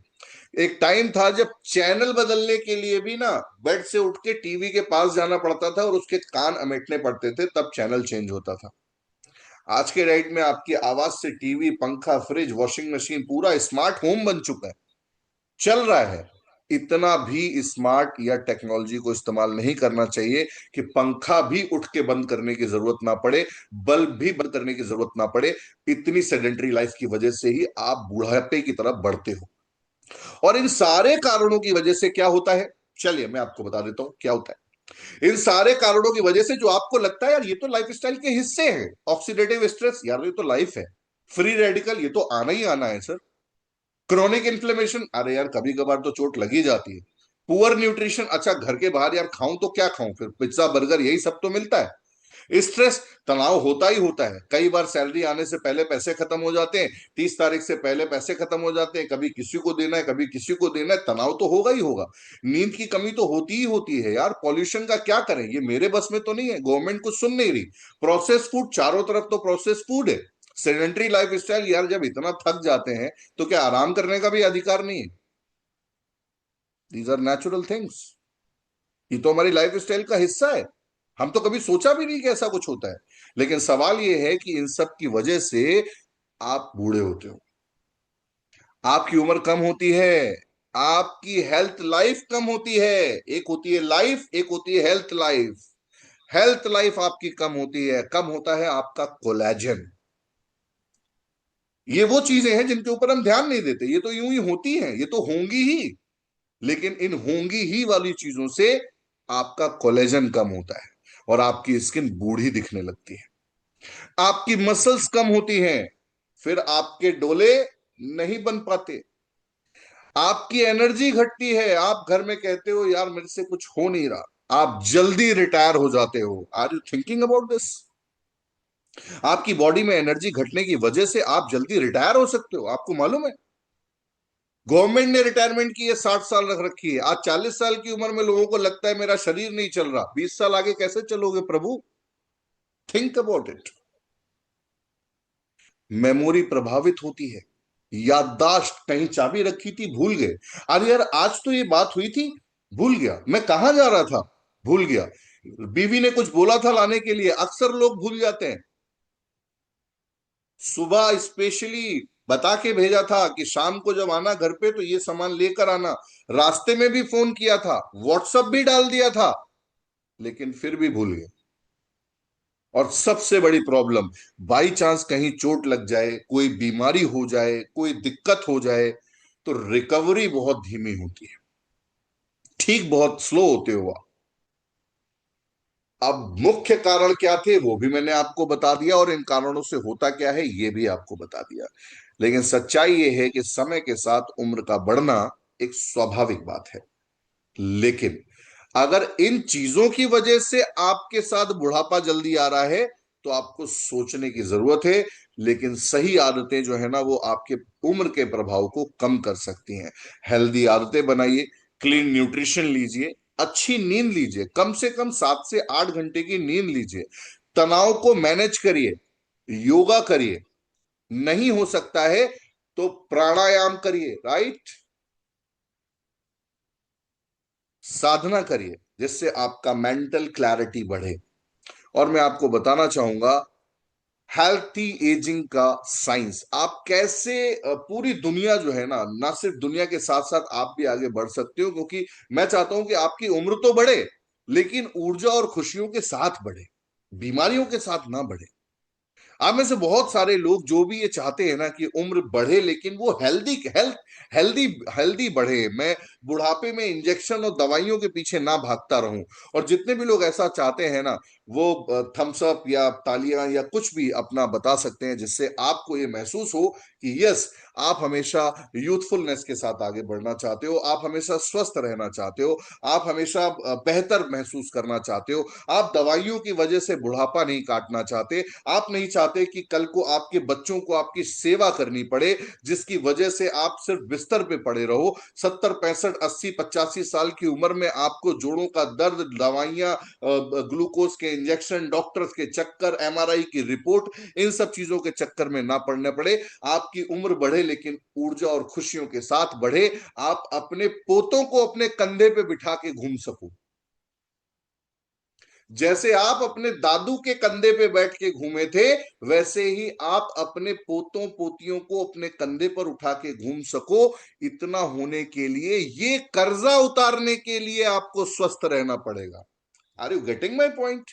[SPEAKER 1] एक टाइम था जब चैनल बदलने के लिए भी ना बेड से उठ के टीवी के पास जाना पड़ता था, और उसके कान अमेटने पड़ते थे, तब चैनल चेंज होता था। आज के डेट में आपकी आवाज से टीवी, पंखा, फ्रिज, वॉशिंग मशीन, पूरा स्मार्ट होम बन चुका है। चल रहा है, इतना भी स्मार्ट या टेक्नोलॉजी को इस्तेमाल नहीं करना चाहिए कि पंखा भी उठ के बंद करने की जरूरत ना पड़े, बल्ब भी बंद करने की जरूरत ना पड़े। इतनी सेडेंटरी लाइफ की वजह से ही आप बुढ़ापे की तरफ बढ़ते हो। और इन सारे कारणों की वजह से क्या होता है, चलिए मैं आपको बता देता हूं क्या होता है। इन सारे कारणों की वजह से जो आपको लगता है यार ये तो लाइफ स्टाइल के हिस्से हैं, ऑक्सीडेटिव स्ट्रेस, यार ये तो लाइफ है। फ्री रेडिकल, ये तो आना ही आना है सर। क्रोनिक इन्फ्लेमेशन, अरे यार कभी कभार तो चोट लगी जाती है। पुअर न्यूट्रिशन, अच्छा घर के बाहर यार खाऊं तो क्या खाऊं, फिर पिज्जा बर्गर यही सब तो मिलता है। स्ट्रेस, तनाव होता ही होता है, कई बार सैलरी आने से पहले पैसे खत्म हो जाते हैं, 30 तारीख से पहले पैसे खत्म हो जाते हैं, कभी किसी को देना है कभी किसी को देना है, तनाव तो होगा ही होगा। नींद की कमी तो होती ही होती है यार। पॉल्यूशन का क्या करें, ये मेरे बस में तो नहीं है, गवर्नमेंट कुछ सुन नहीं रही। प्रोसेस फूड, चारों तरफ तो प्रोसेस फूड है। सेडेंट्री लाइफ स्टाइल, यार जब इतना थक जाते हैं तो क्या आराम करने का भी अधिकार नहीं है? These are natural things. ये तो हमारी लाइफ स्टाइल का हिस्सा है। हम तो कभी सोचा भी नहीं कि ऐसा कुछ होता है। लेकिन सवाल ये है कि इन सब की वजह से आप बूढ़े होते हो, आपकी उम्र कम होती है, आपकी हेल्थ लाइफ कम होती है। एक होती है लाइफ, एक होती है हेल्थ लाइफ। हेल्थ लाइफ आपकी कम होती है, कम होता है आपका कोलेजन। ये वो चीजें हैं जिनके ऊपर हम ध्यान नहीं देते, ये तो यूं ही होती हैं, ये तो होंगी ही। लेकिन इन होंगी ही वाली चीजों से आपका कोलेजन कम होता है और आपकी स्किन बूढ़ी दिखने लगती है, आपकी मसल्स कम होती हैं, फिर आपके डोले नहीं बन पाते, आपकी एनर्जी घटती है, आप घर में कहते हो यार मेरे से कुछ हो नहीं रहा, आप जल्दी रिटायर हो जाते हो। Are you thinking about this? आपकी बॉडी में एनर्जी घटने की वजह से आप जल्दी रिटायर हो सकते हो, आपको मालूम है? गवर्नमेंट ने रिटायरमेंट की है 60 साल रख रखी है। आज 40 साल की उम्र में लोगों को लगता है मेरा शरीर नहीं चल रहा, 20 साल आगे कैसे चलोगे प्रभु? Think about it. मेमोरी प्रभावित होती है, याददाश्त, कहीं चाबी रखी थी भूल गए, अरे यार आज तो ये बात हुई थी, भूल गया, मैं कहां जा रहा था, भूल गया, बीवी ने कुछ बोला था लाने के लिए, अक्सर लोग भूल जाते हैं। सुबह स्पेशली बता के भेजा था कि शाम को जब आना घर पे तो ये सामान लेकर आना, रास्ते में भी फोन किया था, व्हाट्सएप भी डाल दिया था, लेकिन फिर भी भूल गए। और सबसे बड़ी प्रॉब्लम, बाई चांस कहीं चोट लग जाए, कोई बीमारी हो जाए, कोई दिक्कत हो जाए, तो रिकवरी बहुत धीमी होती है, ठीक बहुत स्लो होते हो आप। अब मुख्य कारण क्या थे वो भी मैंने आपको बता दिया, और इन कारणों से होता क्या है ये भी आपको बता दिया। लेकिन सच्चाई ये है कि समय के साथ उम्र का बढ़ना एक स्वाभाविक बात है। लेकिन अगर इन चीजों की वजह से आपके साथ बुढ़ापा जल्दी आ रहा है तो आपको सोचने की जरूरत है। लेकिन सही आदतें जो है ना वो आपके उम्र के प्रभाव को कम कर सकती हैं। हेल्दी आदतें बनाइए, क्लीन न्यूट्रिशन लीजिए, अच्छी नींद लीजिए, कम से कम 7 से 8 घंटे की नींद लीजिए, तनाव को मैनेज करिए, योगा करिए, नहीं हो सकता है तो प्राणायाम करिए, राइट, साधना करिए, जिससे आपका मेंटल क्लैरिटी बढ़े। और मैं आपको बताना चाहूंगा हेल्थी एजिंग का साइंस, आप कैसे पूरी दुनिया जो है ना, ना सिर्फ दुनिया के साथ साथ आप भी आगे बढ़ सकते हो, क्योंकि मैं चाहता हूं कि आपकी उम्र तो बढ़े लेकिन ऊर्जा और खुशियों के साथ बढ़े, बीमारियों के साथ ना बढ़े। आप में से बहुत सारे लोग जो भी ये चाहते हैं ना कि उम्र बढ़े लेकिन वो हेल्दी हेल्दी बढ़े, मैं बुढ़ापे में इंजेक्शन और दवाइयों के पीछे ना भागता रहूं। और जितने भी लोग ऐसा चाहते हैं ना, वो थम्स अप या तालियां या कुछ भी अपना बता सकते हैं जिससे आपको ये महसूस हो कि यस, आप हमेशा यूथफुलनेस के साथ आगे बढ़ना चाहते हो, आप हमेशा स्वस्थ रहना चाहते हो, आप हमेशा बेहतर महसूस करना चाहते हो, आप दवाइयों की वजह से बुढ़ापा नहीं काटना चाहते, आप नहीं चाहते कि कल को आपके बच्चों को आपकी सेवा करनी पड़े जिसकी वजह से आप सिर्फ बिस्तर पे पड़े रहो। 70 65 80 85 साल की उम्र में आपको जोड़ों का दर्द, दवाइयां, ग्लूकोज के इंजेक्शन, डॉक्टर्स के चक्कर, एमआरआई की रिपोर्ट, इन सब चीजों के चक्कर में ना पड़ने पड़े। आपकी उम्र बढ़े लेकिन ऊर्जा और खुशियों के साथ बढ़े, आप अपने पोतों को अपने कंधे पे बिठा के घूम सको। जैसे आप अपने दादू के कंधे पे बैठ के घूमे थे, वैसे ही आप अपने पोतों पोतियों को अपने कंधे पर उठा के घूम सको। इतना होने के लिए, ये कर्जा उतारने के लिए आपको स्वस्थ रहना पड़ेगा। Are you getting my point?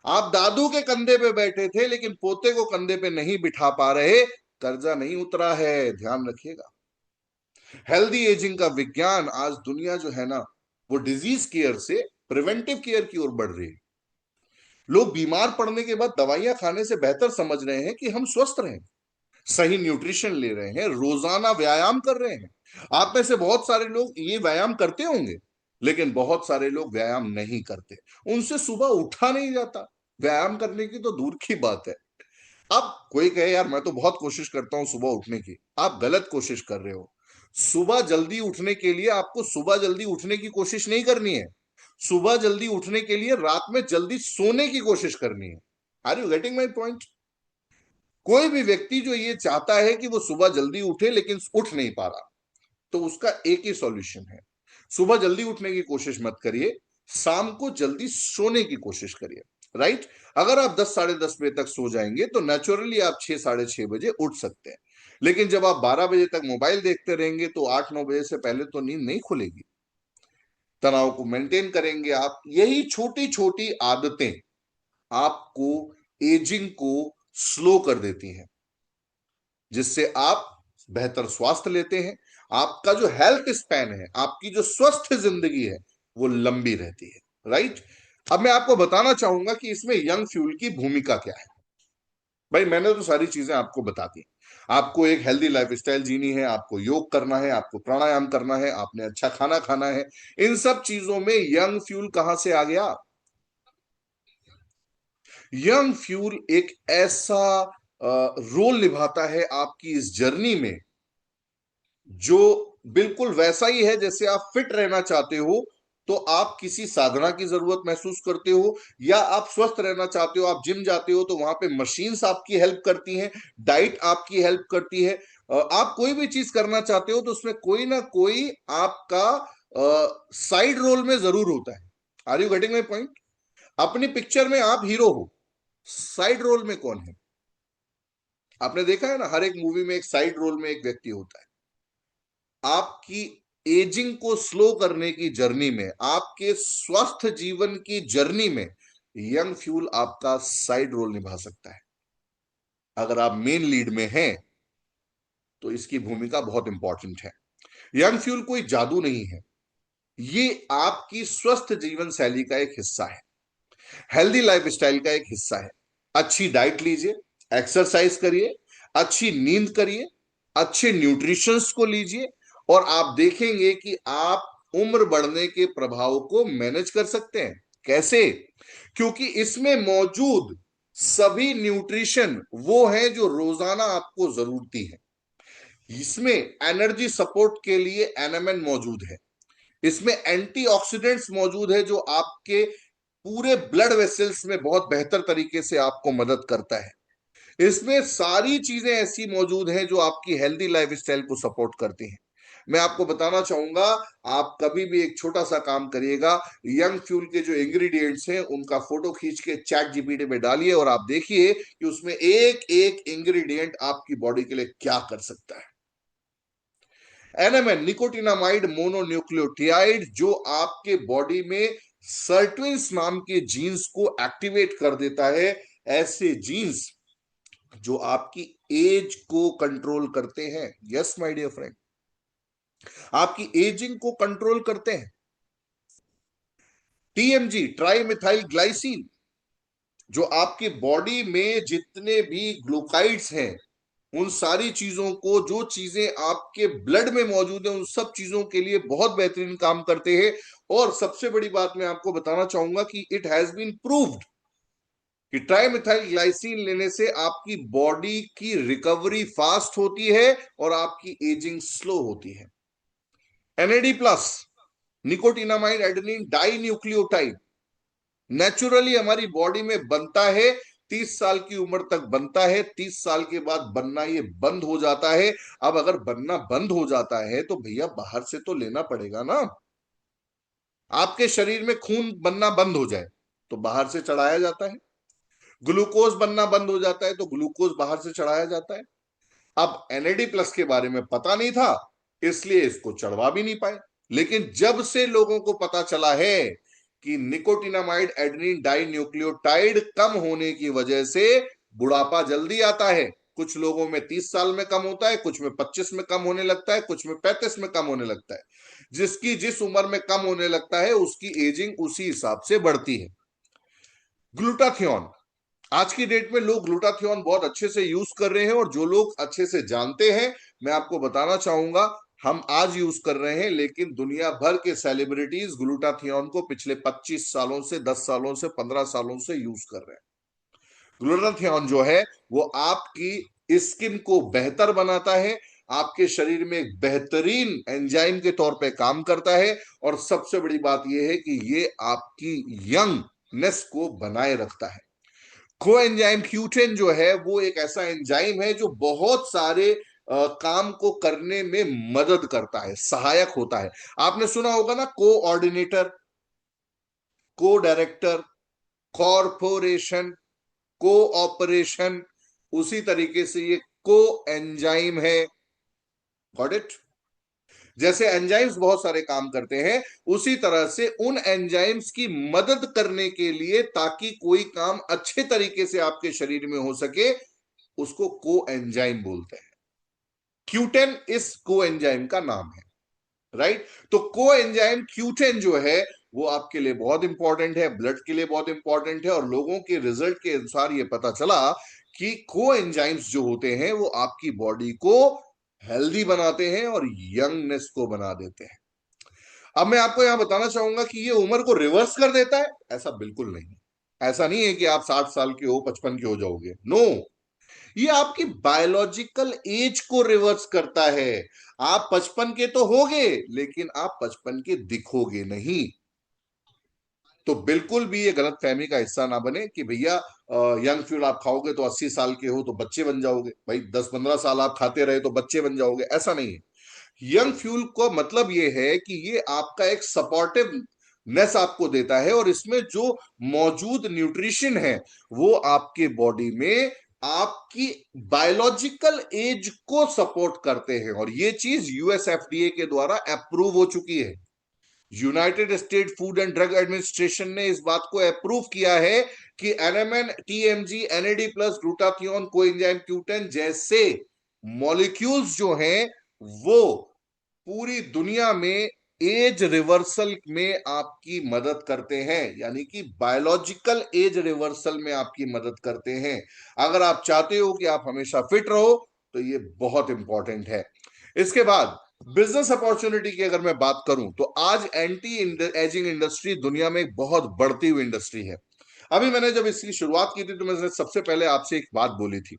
[SPEAKER 1] आप दादू के कंधे पे बैठे थे लेकिन पोते को कंधे पे नहीं बिठा पा रहे, कर्जा नहीं उतरा है, ध्यान रखिएगा। हेल्दी एजिंग का विज्ञान, आज दुनिया जो है ना, वो डिजीज केयर से प्रिवेंटिव केयर की ओर बढ़ रही है। लोग बीमार पड़ने के बाद दवाइयां खाने से बेहतर समझ रहे हैं कि हम स्वस्थ रहें, सही न्यूट्रिशन ले रहे हैं, रोजाना व्यायाम कर रहे हैं। आप में से बहुत सारे लोग ये व्यायाम करते होंगे, लेकिन बहुत सारे लोग व्यायाम नहीं करते। उनसे सुबह उठा नहीं जाता, व्यायाम करने की तो दूर की बात है। अब कोई कहे यार मैं तो बहुत कोशिश करता हूं सुबह उठने की, आप गलत कोशिश कर रहे हो। सुबह जल्दी उठने के लिए आपको सुबह जल्दी उठने की कोशिश नहीं करनी है। सुबह जल्दी उठने के लिए रात में जल्दी सोने की कोशिश करनी है। Are you getting my point? कोई भी व्यक्ति जो ये चाहता है कि वो सुबह जल्दी उठे लेकिन उठ नहीं पा रहा, तो उसका एक ही सॉल्यूशन है, सुबह जल्दी उठने की कोशिश मत करिए, शाम को जल्दी सोने की कोशिश करिए। राइट? अगर आप 10 साढ़े 10 बजे तक सो जाएंगे तो नेचुरली आप 6 साढ़े 6 बजे उठ सकते हैं। लेकिन जब आप 12 बजे तक मोबाइल देखते रहेंगे तो 8 9 बजे से पहले तो नींद नहीं खुलेगी। तनाव को मेंटेन करेंगे आप, यही छोटी छोटी आदतें आपको एजिंग को स्लो कर देती हैं, जिससे आप बेहतर स्वास्थ्य लेते हैं। आपका जो हेल्थ स्पैन है, आपकी जो स्वस्थ जिंदगी है, वो लंबी रहती है। राइट? अब मैं आपको बताना चाहूंगा कि इसमें यंग फ्यूल की भूमिका क्या है। भाई मैंने तो सारी चीजें आपको बता दी। आपको एक हेल्दी लाइफस्टाइल जीनी है, आपको योग करना है, आपको प्राणायाम करना है, आपने अच्छा खाना खाना है। इन सब चीजों में यंग फ्यूल कहां से आ गया? यंग फ्यूल एक ऐसा रोल निभाता है आपकी इस जर्नी में, जो बिल्कुल वैसा ही है जैसे आप फिट रहना चाहते हो तो आप किसी साधना की जरूरत महसूस करते हो, या आप स्वस्थ रहना चाहते हो, आप जिम जाते हो तो वहां पे मशीन्स आपकी हेल्प करती हैं, डाइट आपकी हेल्प करती है। आप कोई भी चीज करना चाहते हो तो उसमें कोई ना कोई आपका साइड रोल में जरूर होता है। Are you getting my point? अपनी पिक्चर में आप हीरो हो, साइड रोल में कौन है? आपने देखा है ना, हर एक मूवी में एक साइड रोल में एक व्यक्ति होता है। आपकी एजिंग को स्लो करने की जर्नी में, आपके स्वस्थ जीवन की जर्नी में, यंग फ्यूल आपका साइड रोल निभा सकता है। अगर आप मेन लीड में हैं तो इसकी भूमिका बहुत इंपॉर्टेंट है। यंग फ्यूल कोई जादू नहीं है, ये आपकी स्वस्थ जीवन शैली का एक हिस्सा है, हेल्दी लाइफस्टाइल का एक हिस्सा है। अच्छी डाइट लीजिए, एक्सरसाइज करिए, अच्छी नींद करिए, अच्छे न्यूट्रिशंस को लीजिए, और आप देखेंगे कि आप उम्र बढ़ने के प्रभाव को मैनेज कर सकते हैं। कैसे? क्योंकि इसमें मौजूद सभी न्यूट्रिशन वो हैं जो रोजाना आपको जरूरती है। इसमें एनर्जी सपोर्ट के लिए एनएमएन मौजूद है, इसमें एंटीऑक्सीडेंट्स मौजूद है जो आपके पूरे ब्लड वेसल्स में बहुत बेहतर तरीके से आपको मदद करता है। इसमें सारी चीजें ऐसी मौजूद हैं जो आपकी हेल्दी लाइफस्टाइल को सपोर्ट करती हैं। मैं आपको बताना चाहूंगा, आप कभी भी एक छोटा सा काम करिएगा, यंग फ्यूल के जो इंग्रेडिएंट्स हैं उनका फोटो खींच के चैट जीपीटी में डालिए और आप देखिए कि उसमें एक एक इंग्रेडिएंट आपकी बॉडी के लिए क्या कर सकता है। एनएमएन, निकोटिनामाइड मोनोन्यूक्लियोटाइड, जो आपके बॉडी में सर्ट्विन्स नाम के जीन्स को एक्टिवेट कर देता है। ऐसे जीन्स जो आपकी एज को कंट्रोल करते हैं। यस माय डियर फ्रेंड, आपकी एजिंग को कंट्रोल करते हैं। टीएमजी, ट्राई मिथाइल ग्लाइसिन, जो आपकी बॉडी में जितने भी ग्लूकाइड्स हैं, उन सारी चीजों को, जो चीजें आपके ब्लड में मौजूद है, उन सब चीजों के लिए बहुत बेहतरीन काम करते हैं। और सबसे बड़ी बात मैं आपको बताना चाहूंगा कि इट हैज बीन प्रूव्ड कि ट्राइमेथाइल ग्लाइसिन लेने से आपकी बॉडी की रिकवरी फास्ट होती है और आपकी एजिंग स्लो होती है। NAD plus, nicotinamide adenine dinucleotide, naturally हमारी बॉडी में बनता है, 30 साल की उम्र तक बनता है, 30 साल के बाद बनना ये बंद हो जाता है। अब अगर बनना बंद हो जाता है तो भैया बाहर से तो लेना पड़ेगा ना। आपके शरीर में खून बनना बंद हो जाए तो बाहर से चढ़ाया जाता है, ग्लूकोज बनना बंद हो जाता है तो ग्लूकोज बाहर से चढ़ाया जाता है। अब एनएडी प्लस के बारे में पता नहीं था, इसलिए इसको चढ़वा भी नहीं पाए। लेकिन जब से लोगों को पता चला है कि निकोटिनामाइड एडेनिन डाई न्यूक्लियोटाइड कम होने की वजह से बुढ़ापा जल्दी आता है, कुछ लोगों में 30 साल में कम होता है, कुछ में 25 में कम होने लगता है, कुछ में 35 में कम होने लगता है। जिसकी जिस उम्र में कम होने लगता है उसकी एजिंग उसी हिसाब से बढ़ती है। ग्लूटाथियोन, आज की डेट में लोग ग्लूटाथियोन बहुत अच्छे से यूज कर रहे हैं, और जो लोग अच्छे से जानते हैं, मैं आपको बताना चाहूंगा, हम आज यूज कर रहे हैं, लेकिन दुनिया भर के सेलिब्रिटीज ग्लूटाथियोन को पिछले 25 सालों से, 10 सालों से, 15 सालों से यूज कर रहे हैं। ग्लूटाथियोन जो है वो आपकी स्किन को बेहतर बनाता है, आपके शरीर में एक बेहतरीन एंजाइम के तौर पे काम करता है, और सबसे बड़ी बात यह है कि ये आपकी यंगनेस को बनाए रखता है। को एंजाइम क्यूटेन जो है वो एक ऐसा एंजाइम है जो बहुत सारे काम को करने में मदद करता है, सहायक होता है। आपने सुना होगा ना, कोऑर्डिनेटर, को डायरेक्टर, कॉरपोरेशन, कोऑपरेशन, उसी तरीके से ये को एंजाइम है। Got it? जैसे एंजाइम्स बहुत सारे काम करते हैं, उसी तरह से उन एंजाइम्स की मदद करने के लिए, ताकि कोई काम अच्छे तरीके से आपके शरीर में हो सके, उसको को एंजाइम बोलते हैं। क्यूटेन इस को एंजाइम का नाम है, राइट? तो को एंजाइम क्यूटेन जो है वो आपके लिए बहुत इंपॉर्टेंट है, ब्लड के लिए बहुत इंपॉर्टेंट है, और लोगों के रिजल्ट के अनुसार ये पता चला कि को एंजाइम्स जो होते हैं वो आपकी बॉडी को हेल्दी बनाते हैं और यंगनेस को बना देते हैं। अब मैं आपको यहां बताना चाहूंगा कि ये उम्र को रिवर्स कर देता है, ऐसा बिल्कुल नहीं। ऐसा नहीं है कि आप 60 साल के हो, 55 के हो जाओगे, नो। ये आपकी बायोलॉजिकल एज को रिवर्स करता है। आप 55 के तो होगे, लेकिन आप 55 के दिखोगे नहीं। तो बिल्कुल भी ये गलत फहमी का हिस्सा ना बने कि भैया यंग फ्यूल आप खाओगे तो 80 साल के हो तो बच्चे बन जाओगे। भाई 10-15 साल आप खाते रहे तो बच्चे बन जाओगे, ऐसा नहीं है। यंग फ्यूल को मतलब ये है कि ये आपका एक सपोर्टिवनेस आपको देता है, और इसमें जो मौजूद न्यूट्रिशन है वो आपके बॉडी में आपकी बायोलॉजिकल एज को सपोर्ट करते हैं, और ये चीज यूएसएफडीए के द्वारा अप्रूव हो चुकी है। United state food and drug administration ने इस बात को अप्रूव किया है कि NMN, TMG, NAD plus, glutathione, coenzyme Q ten जैसे मॉलिक्यूल्स जो हैं वो पूरी दुनिया में एज रिवर्सल में आपकी मदद करते हैं, यानी कि बायोलॉजिकल एज रिवर्सल में आपकी मदद करते हैं। अगर आप चाहते हो कि आप हमेशा फिट रहो तो ये बहुत इंपॉर्टेंट है। इसके बाद बिजनेस अपॉर्चुनिटी की अगर मैं बात करूं तो आज एंटी एजिंग इंडस्ट्री दुनिया में एक बहुत बढ़ती हुई इंडस्ट्री है। अभी मैंने जब इसकी शुरुआत की थी तो मैंने सबसे पहले आपसे एक बात बोली थी।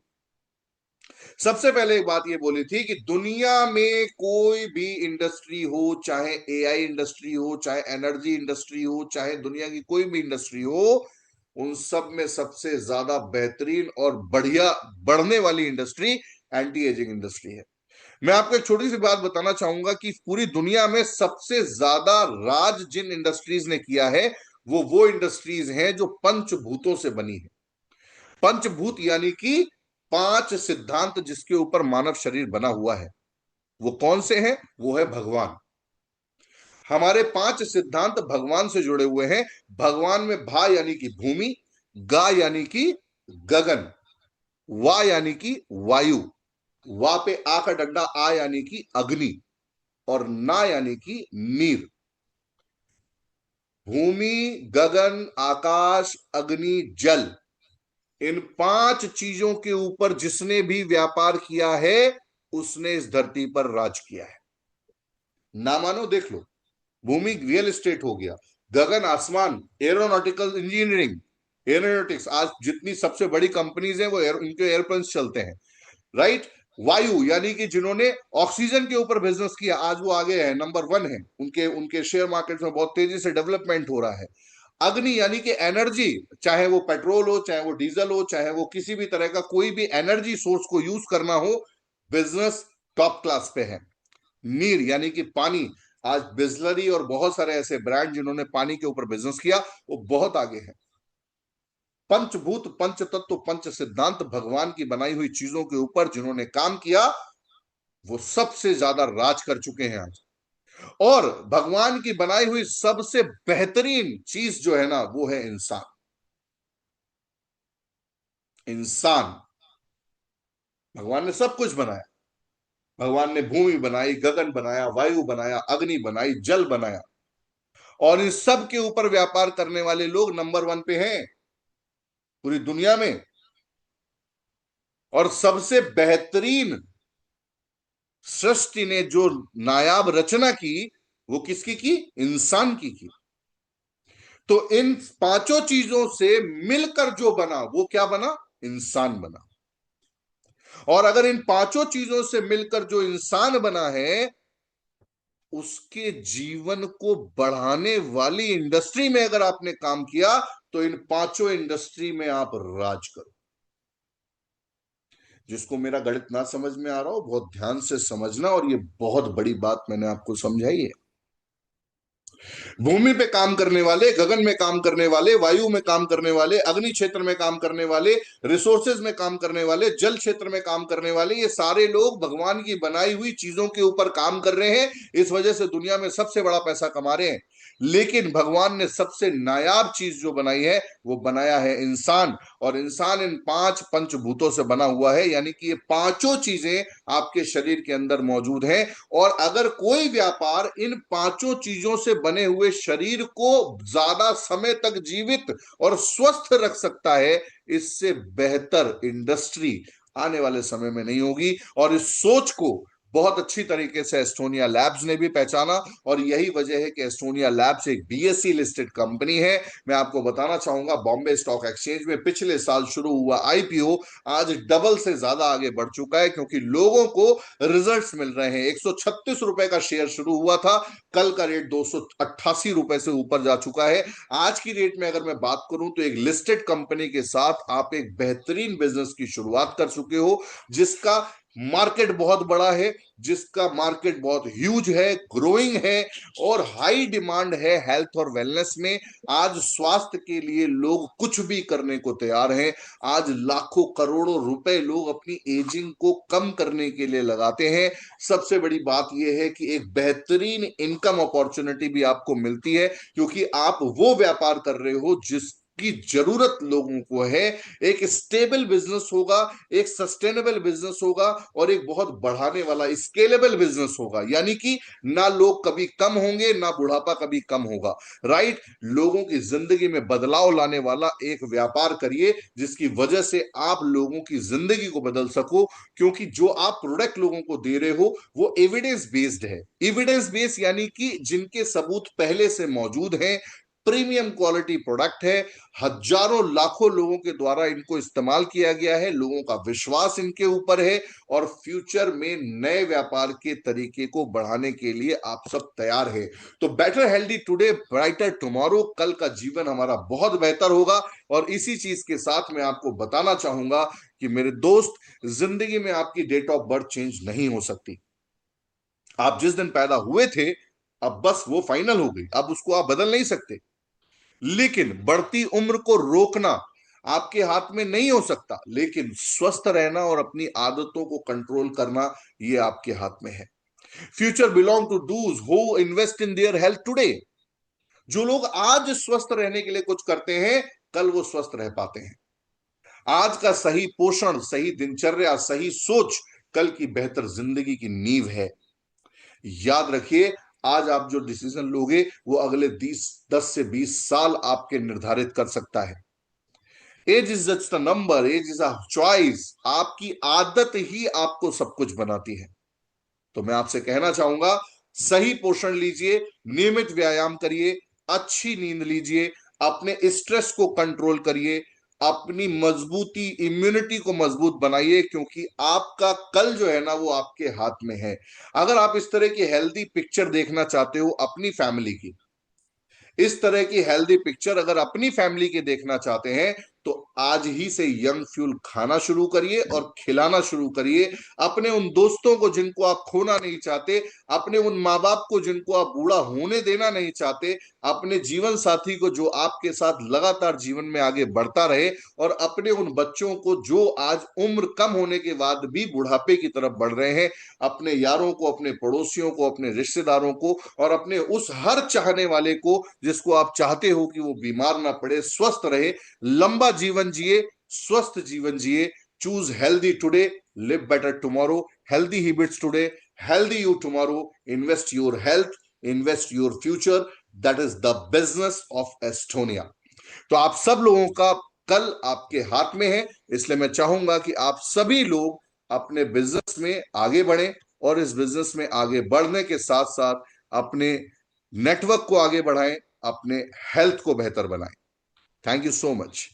[SPEAKER 1] सबसे पहले एक बात ये बोली थी कि दुनिया में कोई भी इंडस्ट्री हो, चाहे एआई इंडस्ट्री हो, चाहे एनर्जी इंडस्ट्री हो, चाहे दुनिया की कोई भी इंडस्ट्री हो, उन सब में सबसे ज्यादा बेहतरीन और बढ़िया बढ़ने वाली इंडस्ट्री एंटी एजिंग इंडस्ट्री है। मैं आपको एक छोटी सी बात बताना चाहूंगा कि पूरी दुनिया में सबसे ज्यादा राज जिन इंडस्ट्रीज ने किया है वो इंडस्ट्रीज हैं जो पंचभूतों से बनी है। पंचभूत यानी कि 5 सिद्धांत जिसके ऊपर मानव शरीर बना हुआ है। वो कौन से हैं? वो है भगवान। हमारे 5 सिद्धांत भगवान से जुड़े हुए हैं। भगवान में भा यानी कि भूमि, गा यानी कि गगन, वा यानी कि वायु, वा पे आ का डंडा, आ यानी कि अग्नि, और ना यानी कि नीर। भूमि, गगन, आकाश, अग्नि, जल, इन 5 चीजों के ऊपर जिसने भी व्यापार किया है उसने इस धरती पर राज किया है। ना मानो देख लो। भूमि रियल एस्टेट हो गया, गगन आसमान, एरोनॉटिकल इंजीनियरिंग, एरोनॉटिक्स, आज जितनी सबसे बड़ी कंपनीज हैं वो उनके एयरप्लेन्स चलते हैं, राइट? वायु यानी कि जिन्होंने ऑक्सीजन के ऊपर बिजनेस किया, आज वो आगे है, नंबर 1 है, उनके उनके शेयर मार्केट में बहुत तेजी से डेवलपमेंट हो रहा है। अग्नि यानी कि एनर्जी, चाहे वो पेट्रोल हो, चाहे वो डीजल हो, चाहे वो किसी भी तरह का कोई भी एनर्जी सोर्स को यूज करना हो, बिजनेस टॉप क्लास पे है। नीर यानी कि पानी, आज बिस्लरी और बहुत सारे ऐसे ब्रांड जिन्होंने पानी के ऊपर बिजनेस किया, वो बहुत आगे हैं। पंचभूत, पंच तत्व, पंच सिद्धांत, भगवान की बनाई हुई चीजों के ऊपर जिन्होंने काम किया, वो सबसे ज्यादा राज कर चुके हैं आज। और भगवान की बनाई हुई सबसे बेहतरीन चीज जो है ना, वो है इंसान। इंसान, भगवान ने सब कुछ बनाया। भगवान ने भूमि बनाई, गगन बनाया, वायु बनाया, अग्नि बनाई, जल बनाया, और इन सब के ऊपर व्यापार करने वाले लोग नंबर वन पे हैं पूरी दुनिया में। और सबसे बेहतरीन सृष्टि ने जो नायाब रचना की, वो किसकी की? इंसान की। तो इन पांचों चीजों से मिलकर जो बना, वो क्या बना? इंसान बना। और अगर इन पांचों चीजों से मिलकर जो इंसान बना है, उसके जीवन को बढ़ाने वाली इंडस्ट्री में अगर आपने काम किया, तो इन पांचों इंडस्ट्री में आप राज करो। जिसको मेरा गणित ना समझ में आ रहा हो, बहुत ध्यान से समझना, और ये बहुत बड़ी बात मैंने आपको समझाई है। भूमि पे काम करने वाले, गगन में काम करने वाले, वायु में काम करने वाले, अग्नि क्षेत्र में काम करने वाले, रिसोर्सेज में काम करने वाले, जल क्षेत्र में काम करने वाले, ये सारे लोग भगवान की बनाई हुई चीजों के ऊपर काम कर रहे हैं। इस वजह से दुनिया में सबसे बड़ा पैसा कमा रहे हैं। लेकिन भगवान ने सबसे नायाब चीज जो बनाई है, वो बनाया है इंसान। और इंसान इन पांच पंचभूतों से बना हुआ है, यानी कि ये पांचों चीजें आपके शरीर के अंदर मौजूद हैं। और अगर कोई व्यापार इन पांचों चीजों से बने हुए शरीर को ज्यादा समय तक जीवित और स्वस्थ रख सकता है, इससे बेहतर इंडस्ट्री आने वाले समय में नहीं होगी। और इस सोच को बहुत अच्छी तरीके से एस्टोनिया लैब्स ने भी पहचाना, और यही वजह है कि एस्टोनिया लैब्स एक बीएसई लिस्टेड कंपनी है। मैं आपको बताना चाहूंगा, बॉम्बे स्टॉक एक्सचेंज में पिछले साल शुरू हुआ आईपीओ आज डबल से ज्यादा आगे बढ़ चुका है, क्योंकि लोगों को रिजल्ट्स मिल रहे हैं। 136 रुपए का शेयर शुरू हुआ था, कल का रेट 288 रुपए से ऊपर जा चुका है। आज की रेट में अगर मैं बात करूं, तो एक लिस्टेड कंपनी के साथ आप एक बेहतरीन बिजनेस की शुरुआत कर चुके हो, जिसका मार्केट बहुत बड़ा है, जिसका मार्केट बहुत ह्यूज है, ग्रोइंग है, और हाई डिमांड है हेल्थ और वेलनेस में। आज स्वास्थ्य के लिए लोग कुछ भी करने को तैयार हैं। आज लाखों करोड़ों रुपए लोग अपनी एजिंग को कम करने के लिए लगाते हैं। सबसे बड़ी बात यह है कि एक बेहतरीन इनकम अपॉर्चुनिटी भी आपको मिलती है, क्योंकि आप वो व्यापार कर रहे हो जिसकी जरूरत लोगों को है। एक स्टेबल बिजनेस होगा, एक सस्टेनेबल बिजनेस होगा, और एक बहुत बढ़ाने वाला स्केलेबल बिजनेस होगा। यानी कि ना लोग कभी कम होंगे, ना बुढ़ापा कभी कम होगा। राइट? लोगों की जिंदगी में बदलाव लाने वाला एक व्यापार करिए, जिसकी वजह से आप लोगों की जिंदगी को बदल सको। क्योंकि जो आप प्रोडक्ट लोगों को दे रहे हो, वो एविडेंस बेस्ड है। एविडेंस बेस्ड यानी कि जिनके सबूत पहले से मौजूद हैं, प्रीमियम क्वालिटी प्रोडक्ट है, हजारों लाखों लोगों के द्वारा इनको इस्तेमाल किया गया है, लोगों का विश्वास इनके ऊपर है, और फ्यूचर में नए व्यापार के तरीके को बढ़ाने के लिए आप सब तैयार है। तो better healthy today, brighter tomorrow, कल का जीवन हमारा बहुत बेहतर होगा। और इसी चीज के साथ मैं आपको बताना चाहूंगा कि मेरे दोस्त, जिंदगी में आपकी डेट ऑफ बर्थ चेंज नहीं हो सकती। आप जिस दिन पैदा हुए थे, अब बस वो फाइनल हो गई, अब उसको आप बदल नहीं सकते। लेकिन बढ़ती उम्र को रोकना आपके हाथ में नहीं हो सकता, लेकिन स्वस्थ रहना और अपनी आदतों को कंट्रोल करना, ये आपके हाथ में है। Future belong to those who invest in their health today. जो लोग आज स्वस्थ रहने के लिए कुछ करते हैं, कल वो स्वस्थ रह पाते हैं। आज का सही पोषण, सही दिनचर्या, सही सोच कल की बेहतर जिंदगी की नींव है। याद रखिए, आज आप जो डिसीजन लोगे, वो अगले 10 से 20 साल आपके निर्धारित कर सकता है। Age is just a number, age is a choice. आपकी आदत ही आपको सब कुछ बनाती है। तो मैं आपसे कहना चाहूंगा, सही पोषण लीजिए, नियमित व्यायाम करिए, अच्छी नींद लीजिए, अपने स्ट्रेस को कंट्रोल करिए, अपनी मजबूती, इम्यूनिटी को मजबूत बनाइए, क्योंकि आपका कल जो है ना, वो आपके हाथ में है। अगर आप इस तरह की हेल्दी पिक्चर देखना चाहते हो अपनी फैमिली की, इस तरह की हेल्दी पिक्चर अगर अपनी फैमिली के देखना चाहते हैं, तो आज ही से यंग फ्यूल खाना शुरू करिए और खिलाना शुरू करिए। अपने उन दोस्तों को जिनको आप खोना नहीं चाहते, अपने उन माँ बाप को जिनको आप बूढ़ा होने देना नहीं चाहते, अपने जीवन साथी को जो आपके साथ लगातार जीवन में आगे बढ़ता रहे, और अपने उन बच्चों को जो आज उम्र कम होने के बाद भी बुढ़ापे की तरफ बढ़ रहे हैं, अपने यारों को, अपने पड़ोसियों को, अपने रिश्तेदारों को, और अपने उस हर चाहने वाले को जिसको आप चाहते हो कि वो बीमार ना पड़े, स्वस्थ रहे, लंबा जीवन जिए, स्वस्थ जीवन जिए। Choose healthy today, live better tomorrow. Healthy habits today, healthy you tomorrow. Invest your health, invest your future. That is the business of Estonia. तो आप सब लोगों का कल आपके हाथ में है, इसलिए मैं चाहूंगा कि आप सभी लोग अपने बिजनेस में आगे बढ़ें, और इस बिजनेस में आगे बढ़ने के साथ साथ अपने नेटवर्क को आगे बढ़ाएं, अपने हेल्थ को बेहतर बनाएं। Thank you so much.